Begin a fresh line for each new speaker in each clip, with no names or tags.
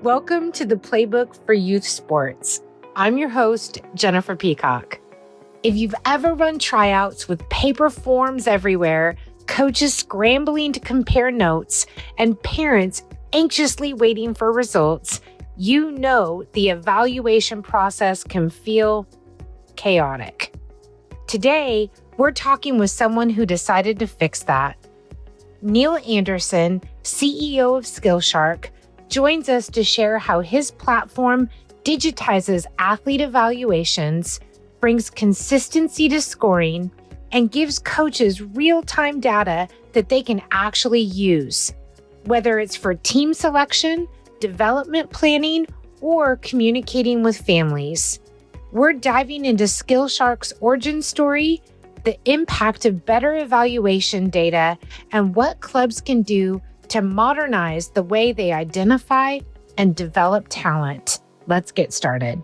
Welcome to the Playbook for Youth Sports. I'm your host, Jennifer Peacock. If you've ever run tryouts with paper forms everywhere, coaches scrambling to compare notes, and parents anxiously waiting for results, you know the evaluation process can feel chaotic. Today, we're talking with someone who decided to fix that. Neil Anderson, CEO of SkillShark, joins us to share how his platform digitizes athlete evaluations, brings consistency to scoring, and gives coaches real-time data that they can actually use, whether it's for team selection, development planning, or communicating with families. We're diving into SkillShark's origin story, the impact of better evaluation data, and what clubs can do to modernize the way they identify and develop talent. Let's get started.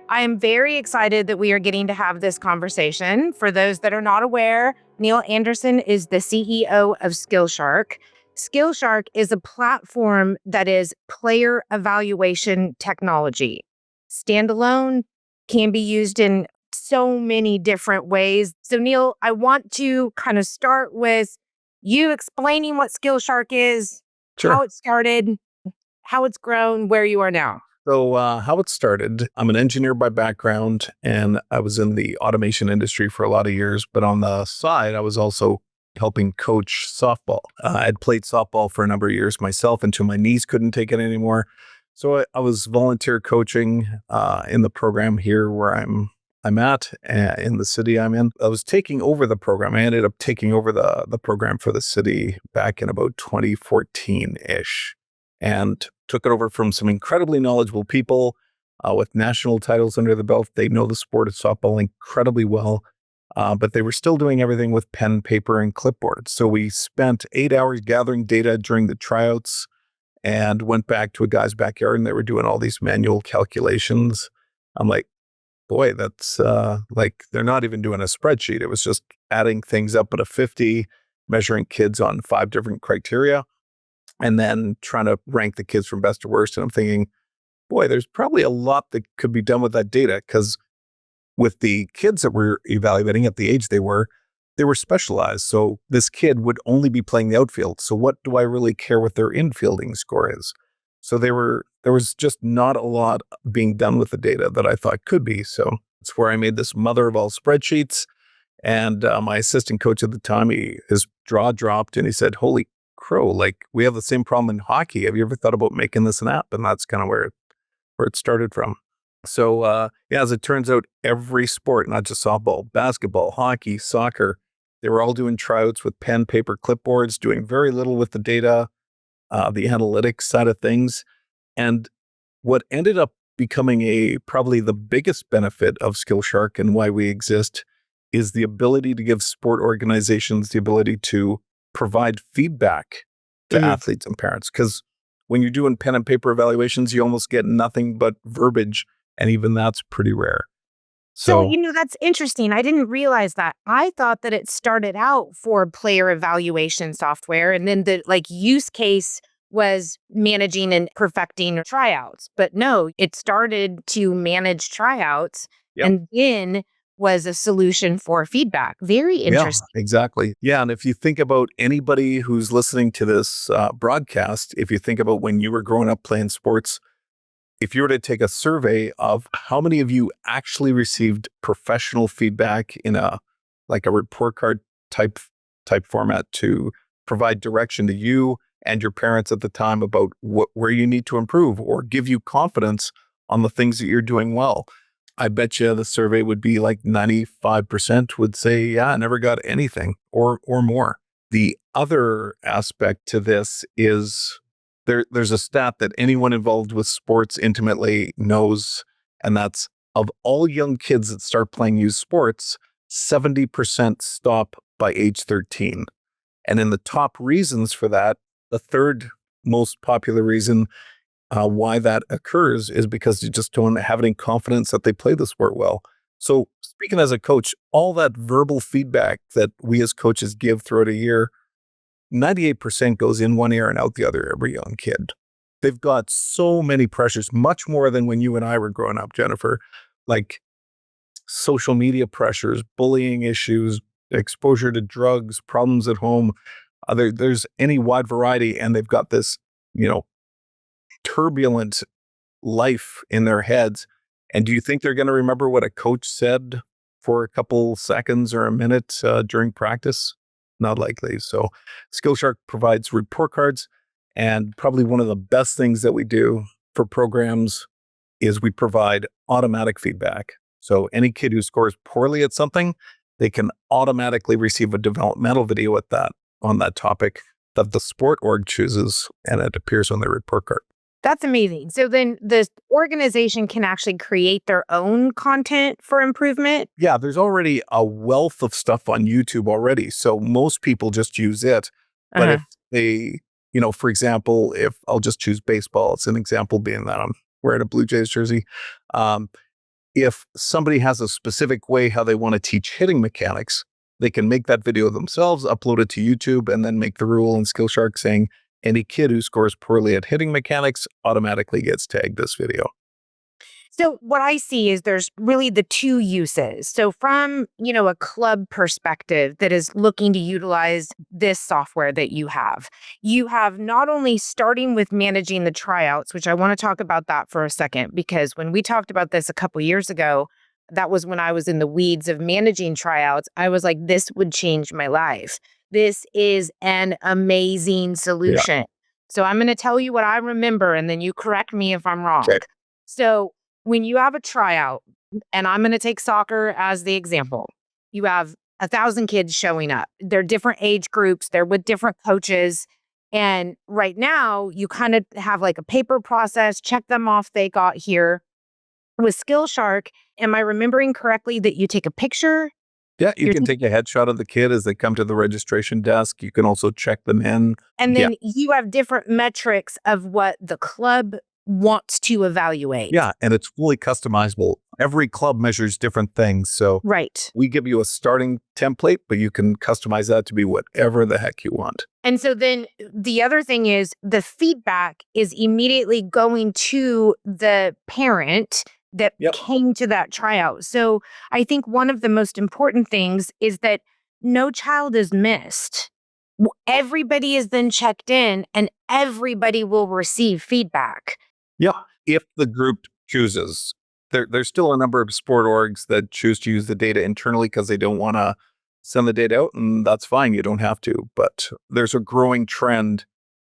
I am very excited that we are getting to have this conversation. For those that are not aware, Neil Anderson is the CEO of SkillShark. SkillShark is a platform that is player evaluation technology. Standalone, can be used in so many different ways. So Neil, I want to kind of start with you explaining what SkillShark is, how it started, how it's grown, where you are now.
So how it started, I'm an engineer by background, and I was in the automation industry for a lot of years. But on the side, I was also helping coach softball. I'd played softball for a number of years myself until my knees couldn't take it anymore. So I was volunteer coaching in the program here where I'm at in the city I'm in. I was taking over the program. I ended up taking over the program for the city back in about 2014-ish and took it over from some incredibly knowledgeable people with national titles under the belt. They know the sport of softball incredibly well, but they were still doing everything with pen, paper, and clipboard. So we spent 8 hours gathering data during the tryouts and went back to a guy's backyard, and they were doing all these manual calculations. I'm like, boy, that's they're not even doing a spreadsheet. It was just adding things up at a 50, measuring kids on 5 different criteria, and then trying to rank the kids from best to worst. And I'm thinking, boy, there's probably a lot that could be done with that data, because with the kids that we're evaluating at the age they were specialized. So this kid would only be playing the outfield. So what do I really care what their infielding score is? So there was just not a lot being done with the data that I thought could be. So it's where I made this mother of all spreadsheets. And my assistant coach at the time, his jaw dropped and he said, "Holy crow, like we have the same problem in hockey. Have you ever thought about making this an app?" And that's kind of where it started from. So as it turns out, every sport, not just softball, basketball, hockey, soccer, they were all doing tryouts with pen, paper, clipboards, doing very little with the data, the analytics side of things. And what ended up becoming probably the biggest benefit of SkillShark and why we exist is the ability to give sport organizations the ability to provide feedback to athletes and parents. Because when you're doing pen and paper evaluations, you almost get nothing but verbiage, and even that's pretty rare.
So, that's interesting. I didn't realize that. I thought that it started out for player evaluation software, and then the use case was managing and perfecting tryouts. But no, it started to manage tryouts and then was a solution for feedback. Very interesting.
Yeah, exactly. Yeah. And if you think about anybody who's listening to this broadcast, if you think about when you were growing up playing sports, if you were to take a survey of how many of you actually received professional feedback in a report card type format to provide direction to you and your parents at the time about where you need to improve or give you confidence on the things that you're doing well, I bet you the survey would be like 95% would say, yeah, I never got anything or more. The other aspect to this is there's a stat that anyone involved with sports intimately knows, and that's of all young kids that start playing youth sports, 70% stop by age 13. And in the top reasons for that, the third most popular reason why that occurs is because you just don't have any confidence that they play the sport well. So speaking as a coach, all that verbal feedback that we as coaches give throughout a year, 98% goes in one ear and out the other every young kid. they've got so many pressures, much more than when you and I were growing up, Jennifer, like social media pressures, bullying issues, exposure to drugs, problems at home. There's any wide variety, and they've got this, you know, turbulent life in their heads. And do you think they're going to remember what a coach said for a couple seconds or a minute during practice? Not likely. So SkillShark provides report cards, and probably one of the best things that we do for programs is we provide automatic feedback. So any kid who scores poorly at something, they can automatically receive a developmental video at that on that topic that the sport org chooses, and it appears on their report card.
That's amazing. So then the organization can actually create their own content for improvement?
Yeah, there's already a wealth of stuff on YouTube already. So most people just use it. But if they, for example, if I'll just choose baseball, it's an example being that I'm wearing a Blue Jays jersey. If somebody has a specific way how they want to teach hitting mechanics, they can make that video themselves, upload it to YouTube, and then make the rule in SkillShark saying, any kid who scores poorly at hitting mechanics automatically gets tagged this video.
So what I see is there's really the two uses. So from, a club perspective that is looking to utilize this software that you have not only starting with managing the tryouts, which I want to talk about that for a second, because when we talked about this a couple years ago, that was when I was in the weeds of managing tryouts. I was like, this would change my life. This is an amazing solution. Yeah. So I'm going to tell you what I remember, and then you correct me if I'm wrong.
Okay.
So when you have a tryout, and I'm going to take soccer as the example, you have 1,000 kids showing up. They're different age groups. They're with different coaches. And right now, you kind of have like a paper process, check them off, they got here. With SkillShark, am I remembering correctly that you take a picture?
Yeah, you can take a headshot of the kid as they come to the registration desk. You can also check them in.
And then you have different metrics of what the club wants to evaluate.
Yeah, and it's fully customizable. Every club measures different things. So we give you a starting template, but you can customize that to be whatever the heck you want.
And so then the other thing is the feedback is immediately going to the parent that came to that tryout. So I think one of the most important things is that no child is missed. Everybody is then checked in, and everybody will receive feedback.
Yep. If the group chooses. There's still a number of sport orgs that choose to use the data internally because they don't want to send the data out, and that's fine. You don't have to. But there's a growing trend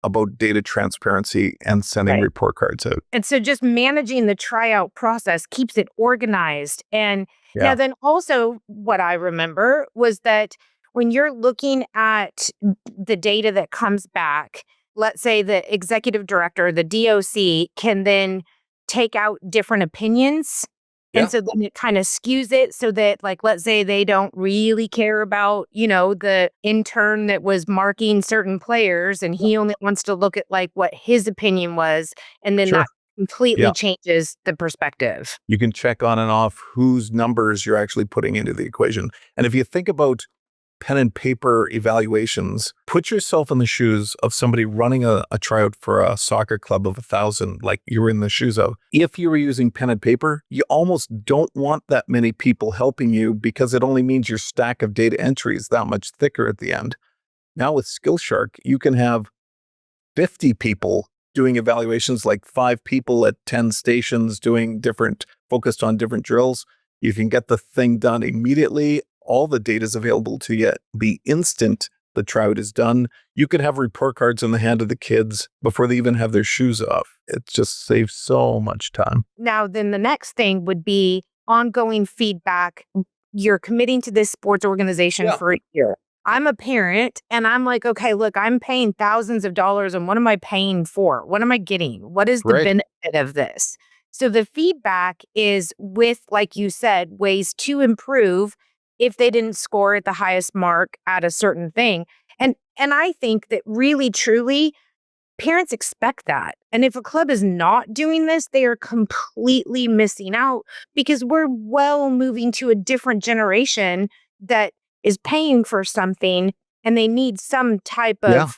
about data transparency and sending report cards out.
And so just managing the tryout process keeps it organized. And now then also what I remember was that when you're looking at the data that comes back, let's say the executive director, the DOC, can then take out different opinions. And so then it kind of skews it so that, like, let's say they don't really care about, the intern that was marking certain players, and he only wants to look at like what his opinion was. And then that completely changes the perspective.
You can check on and off whose numbers you're actually putting into the equation. And if you think about pen and paper evaluations, put yourself in the shoes of somebody running a tryout for a soccer club of 1,000, like you were in the shoes of. If you were using pen and paper, you almost don't want that many people helping you because it only means your stack of data entry is that much thicker at the end. Now with SkillShark, you can have 50 people doing evaluations, like 5 people at 10 stations focused on different drills. You can get the thing done immediately. All the data is available to you the instant the tryout is done. You could have report cards in the hand of the kids before they even have their shoes off. It just saves so much time.
Now, then the next thing would be ongoing feedback. You're committing to this sports organization for a year. I'm a parent, and I'm like, okay, look, I'm paying thousands of dollars, and what am I paying for? What am I getting? What is the benefit of this? So the feedback is with, like you said, ways to improve if they didn't score at the highest mark at a certain thing. And I think that really, truly, parents expect that. And if a club is not doing this, they are completely missing out, because we're moving to a different generation that is paying for something, and they need some type of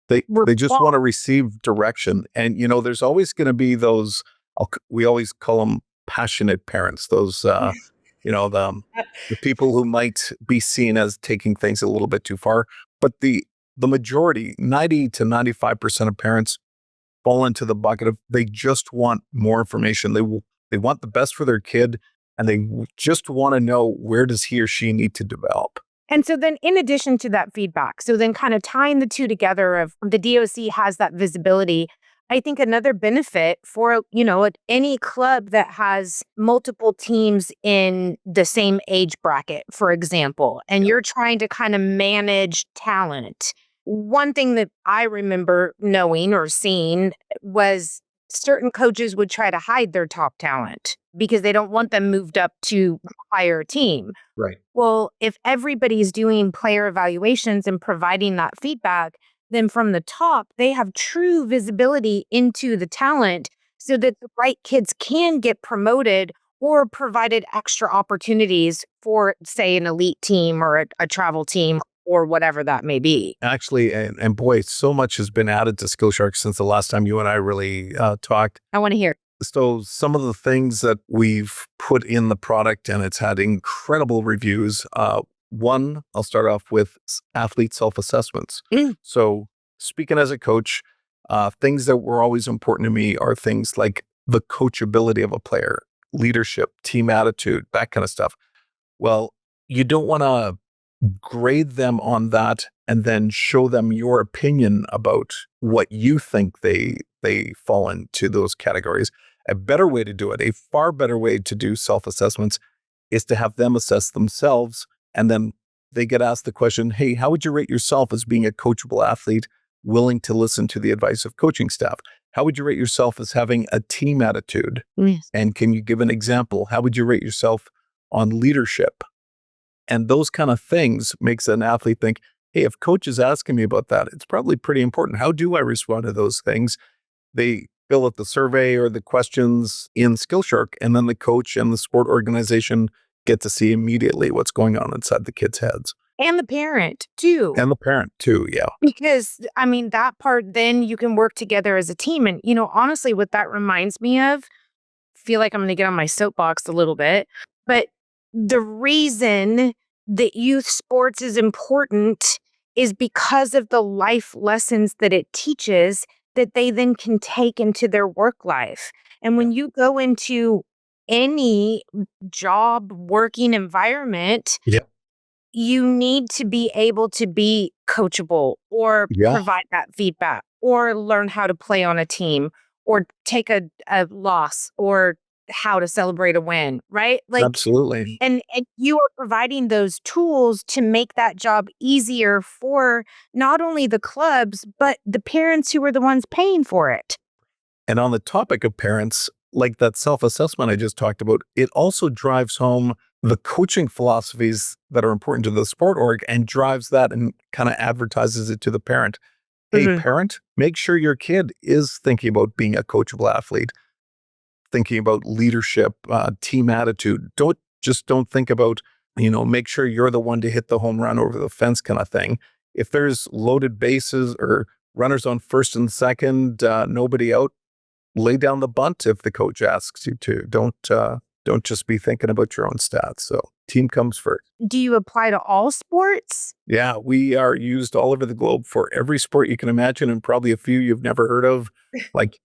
They just want to receive direction. And, there's always going to be those, we always call them passionate parents, those, the people who might be seen as taking things a little bit too far. But the majority, 90 to 95% of parents fall into the bucket of they just want more information. They want the best for their kid, and they just want to know, where does he or she need to develop.
And so then in addition to that feedback, so then kind of tying the two together of the DOC has that visibility, I think another benefit for, any club that has multiple teams in the same age bracket, for example, and you're trying to kind of manage talent. One thing that I remember knowing or seeing was certain coaches would try to hide their top talent because they don't want them moved up to a higher team.
Right.
Well, if everybody's doing player evaluations and providing that feedback, then from the top, they have true visibility into the talent so that the right kids can get promoted or provided extra opportunities for, say, an elite team or a travel team or whatever that may be.
Actually, and boy, so much has been added to SkillShark since the last time you and I really talked.
I want to hear.
So some of the things that we've put in the product, and it's had incredible reviews. One, I'll start off with athlete self-assessments. So speaking as a coach, things that were always important to me are things like the coachability of a player, leadership, team attitude, that kind of stuff. Well, you don't want to grade them on that and then show them your opinion about what you think they fall into those categories. A better way to do it, a far better way to do self-assessments, is to have them assess themselves, and then they get asked the question, hey, how would you rate yourself as being a coachable athlete, willing to listen to the advice of coaching staff? How would you rate yourself as having a team attitude?
Yes.
And can you give an example? How would you rate yourself on leadership? And those kind of things makes an athlete think, hey, if coach is asking me about that, it's probably pretty important. How do I respond to those things? They fill out the survey or the questions in SkillShark, and then the coach and the sport organization get to see immediately what's going on inside the kids' heads.
And the parent, too.
And the parent, too, yeah.
Because, that part, then you can work together as a team. And, honestly, what that reminds me of, feel like I'm going to get on my soapbox a little bit, but the reason that youth sports is important is because of the life lessons that it teaches that they then can take into their work life. And when you go into any job working environment, you need to be able to be coachable or provide that feedback or learn how to play on a team or take a loss or how to celebrate a win, right?
Absolutely.
And you are providing those tools to make that job easier for not only the clubs, but the parents who are the ones paying for it.
And on the topic of parents, like that self-assessment I just talked about, it also drives home the coaching philosophies that are important to the sport org and drives that and kind of advertises it to the parent. Hey, parent, make sure your kid is thinking about being a coachable athlete, thinking about leadership, team attitude. Don't think about, make sure you're the one to hit the home run over the fence kind of thing. If there's loaded bases or runners on first and second, nobody out, lay down the bunt if the coach asks you to. Don't just be thinking about your own stats. So team comes first.
Do you apply to all sports?
Yeah, we are used all over the globe for every sport you can imagine, and probably a few you've never heard of, like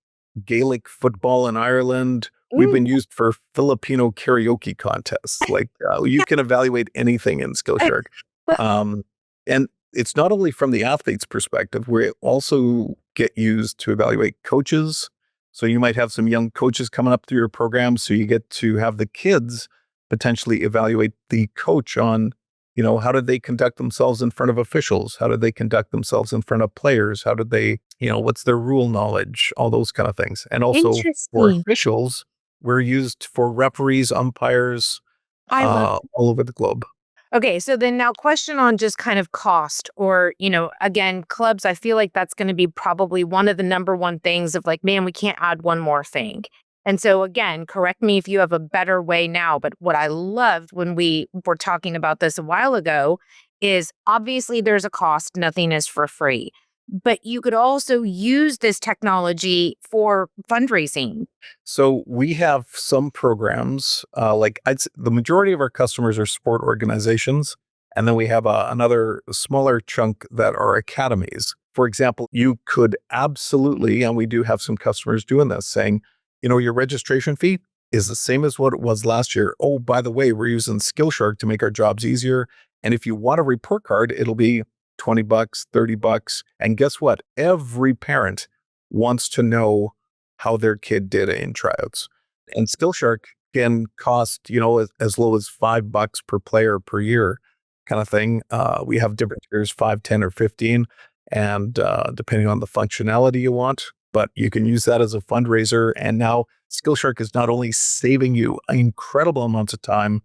Gaelic football in Ireland. We've been used for Filipino karaoke contests. Like you can evaluate anything in SkillShark. And it's not only from the athlete's perspective, we also get used to evaluate coaches. So you might have some young coaches coming up through your program. So you get to have the kids potentially evaluate the coach on, how did they conduct themselves in front of officials? How did they conduct themselves in front of players? How did they, what's their rule knowledge? All those kind of things. And also for officials, we're used for referees, umpires, all over the globe.
Okay, so then now question on just kind of cost or, again, clubs, I feel like that's going to be probably one of the number one things of like, man, we can't add one more thing. And so again, correct me if you have a better way now, but what I loved when we were talking about this a while ago is obviously there's a cost. Nothing is for free. but you could also use this technology for fundraising.
So we have some programs, the majority of our customers are sport organizations. And then we have another smaller chunk that are academies. For example, you could absolutely, and we do have some customers doing this, saying, your registration fee is the same as what it was last year. Oh, by the way, we're using SkillShark to make our jobs easier. And if you want a report card, it'll be $20, $30. And guess what? Every parent wants to know how their kid did in tryouts. And Skillshark can cost, as low as $5 per player per year kind of thing. We have different tiers, 5, 10, or 15, and depending on the functionality you want, but you can use that as a fundraiser. And now Skillshark is not only saving you incredible amounts of time,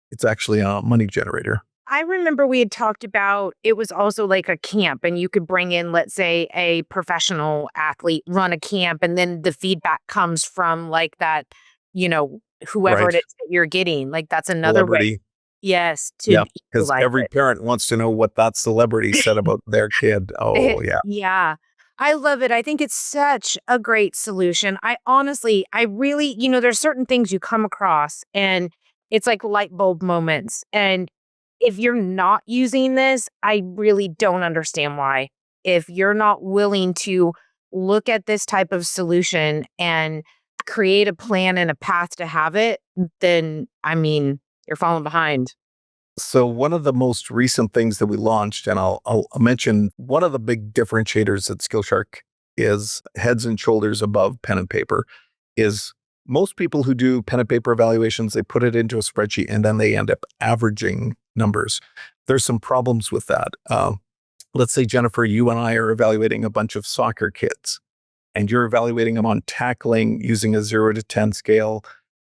it's actually a money generator.
I remember we had talked about it was also like a camp, and you could bring in, let's say, a professional athlete, run a camp, and then the feedback comes from like that, you know, whoever
Right.
it is that you're getting. Like that's another way,
Celebrity.
yes, to
Yeah. Because
utilize
every
it.
parent wants to know what that celebrity said about their kid. Oh, yeah.
Yeah. I love it. I think it's such a great solution. I really, there's certain things you come across and it's like light bulb moments. And if you're not using this, I really don't understand why. If you're not willing to look at this type of solution and create a plan and a path to have it, then I mean, you're falling behind.
So one of the most recent things that we launched, and I'll mention one of the big differentiators at Skillshark is heads and shoulders above pen and paper. Is most people who do pen and paper evaluations, they put it into a spreadsheet and then they end up averaging numbers. There's some problems with that. Let's say, Jennifer, you and I are evaluating a bunch of soccer kids, and you're evaluating them on tackling using a 0 to 10 scale.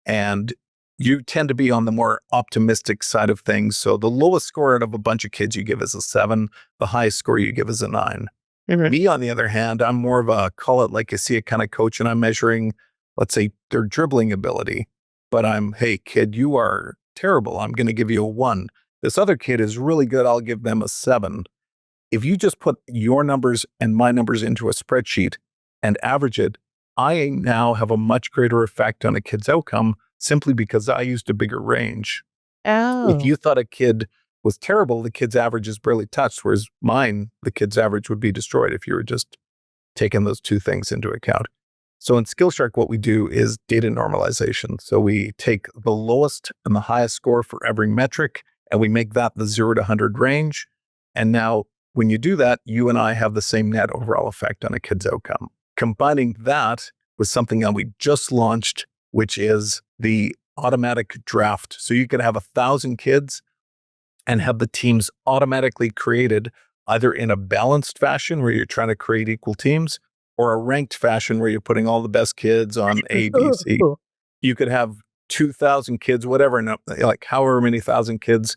And you tend to be on the more optimistic side of things. So the lowest score out of a bunch of kids you give is a 7. The highest score you give is a 9.
Mhm.
Me, on the other hand, I'm more of a call it like I see it kind of coach, and I'm measuring, let's say, their dribbling ability. But hey, kid, you are terrible. I'm going to give you a 1. This other kid is really good. I'll give them a 7. If you just put your numbers and my numbers into a spreadsheet and average it, I now have a much greater effect on a kid's outcome simply because I used a bigger range. If
Oh.
you thought a kid was terrible, the kid's average is barely touched, whereas mine, the kid's average would be destroyed if you were just taking those two things into account. So in Skillshark, what we do is data normalization. So we take the lowest and the highest score for every metric, and we make that the 0 to 100 range. And now when you do that, you and I have the same net overall effect on a kid's outcome. Combining that with something that we just launched, which is the automatic draft. So you could have 1,000 kids and have the teams automatically created either in a balanced fashion where you're trying to create equal teams, or a ranked fashion where you're putting all the best kids on A, B, C. You could have 2,000 kids, whatever, like however many thousand kids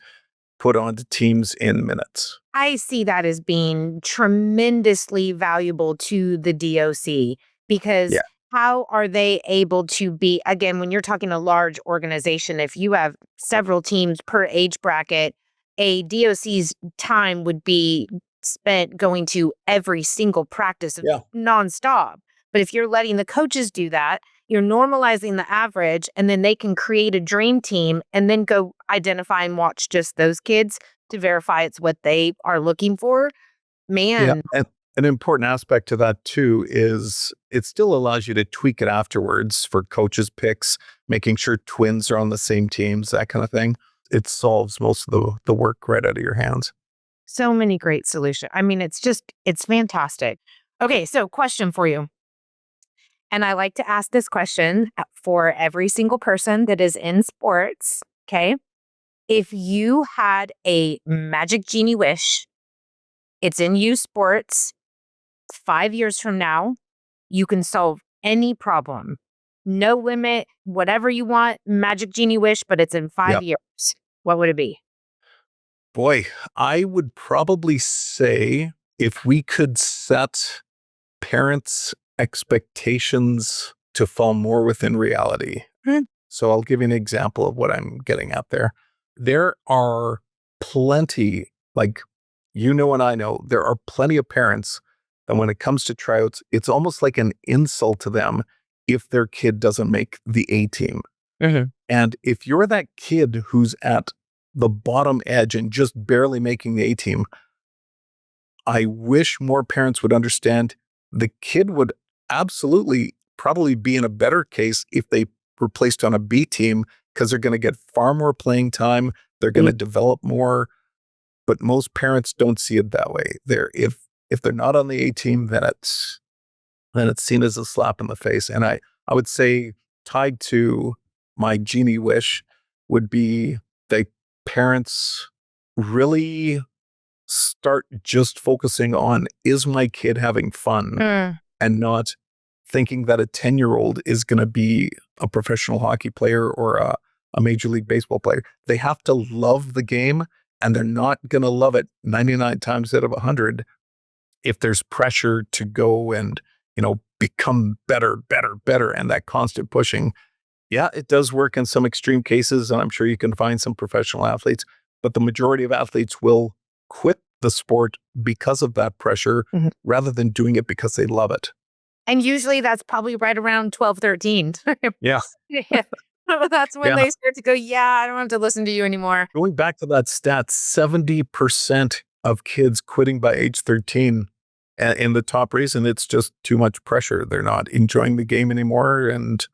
put onto teams in minutes.
I see that as being tremendously valuable to the DOC because
Yeah.
how are they able to be, again, when you're talking a large organization, if you have several teams per age bracket, a DOC's time would be spent going to every single practice
Yeah.
nonstop. But if you're letting the coaches do that, you're normalizing the average, and then they can create a dream team and then go identify and watch just those kids to verify it's what they are looking for.
Yeah.
Man,
And an important aspect to that too is it still allows you to tweak it afterwards for coaches' picks, making sure twins are on the same teams, that kind of thing. It solves most of the work right out of your hands.
so many great solutions. I mean, it's fantastic. Okay, so question for you. And I like to ask this question for every single person that is in sports. Okay. If you had a magic genie wish, it's in youth sports, 5 years from now, you can solve any problem. No limit, whatever you want, magic genie wish, but it's in
Yeah.
5 years. What would it be?
Boy, I would probably say if we could set parents' expectations to fall more within reality. So I'll give you an example of what I'm getting at there. There are plenty, like and I know, there are plenty of parents that when it comes to tryouts, it's almost like an insult to them if their kid doesn't make the A team.
Mm-hmm.
And if you're that kid who's at the bottom edge and just barely making the A team, I wish more parents would understand the kid would absolutely probably be in a better case if they were placed on a B team, because they're going to get far more playing time. They're going to develop more. But most parents don't see it that way. If they're not on the A team, then it's seen as a slap in the face. And I would say, tied to my genie wish, would be that parents really start just focusing on, is my kid having fun? And not thinking that a 10-year-old is going to be a professional hockey player or a Major League Baseball player. They have to love the game, and they're not going to love it 99 times out of 100 if there's pressure to go and, become better, and that constant pushing. Yeah, it does work in some extreme cases, and I'm sure you can find some professional athletes, but the majority of athletes will quit the sport because of that pressure rather than doing it because they love it.
And usually that's probably right around 12, 13.
Yeah.
That's when they start to go, I don't have to listen to you anymore.
Going back to that stat, 70% of kids quitting by age 13. And the top reason, it's just too much pressure. They're not enjoying the game anymore, and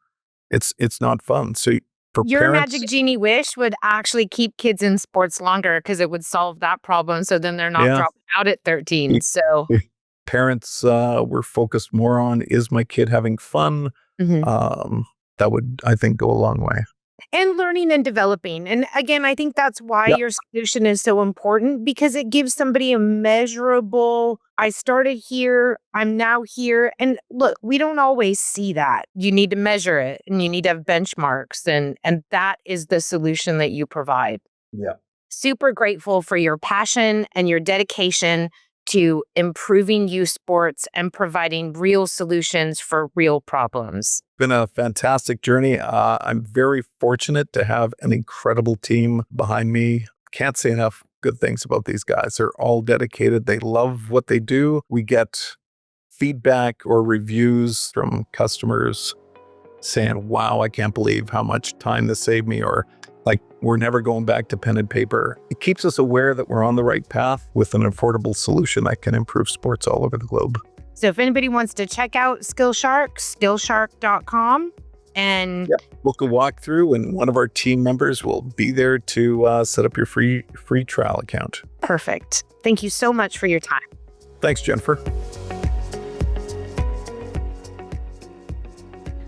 it's not fun. So for
your
parents,
magic genie wish would actually keep kids in sports longer, because it would solve that problem. So then they're not dropping out at 13. So
parents were focused more on, is my kid having fun? That would, I think, go a long way.
And learning and developing. And again, I think that's why your solution is so important, because it gives somebody a measurable, I started here, I'm now here. And look, we don't always see that. You need to measure it, and you need to have benchmarks. And that is the solution that you provide.
Yeah.
Super grateful for your passion and your dedication to improving youth sports and providing real solutions for real problems.
Been a fantastic journey. I'm very fortunate to have an incredible team behind me. Can't say enough good things about these guys. They're all dedicated. They love what they do. We get feedback or reviews from customers saying, wow, I can't believe how much time this saved me, or like, we're never going back to pen and paper. It keeps us aware that we're on the right path with an affordable solution that can improve sports all over the globe.
So if anybody wants to check out SkillShark, skillshark.com, and
book a walkthrough, and one of our team members will be there to set up your free trial account.
Perfect. Thank you so much for your time.
Thanks, Jennifer.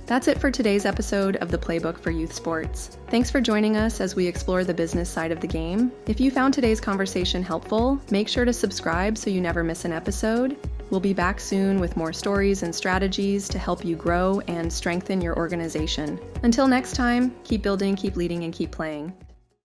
That's it for today's episode of the Playbook for Youth Sports. Thanks for joining us as we explore the business side of the game. If you found today's conversation helpful, make sure to subscribe so you never miss an episode. We'll be back soon with more stories and strategies to help you grow and strengthen your organization. Until next time, keep building, keep leading, and keep playing.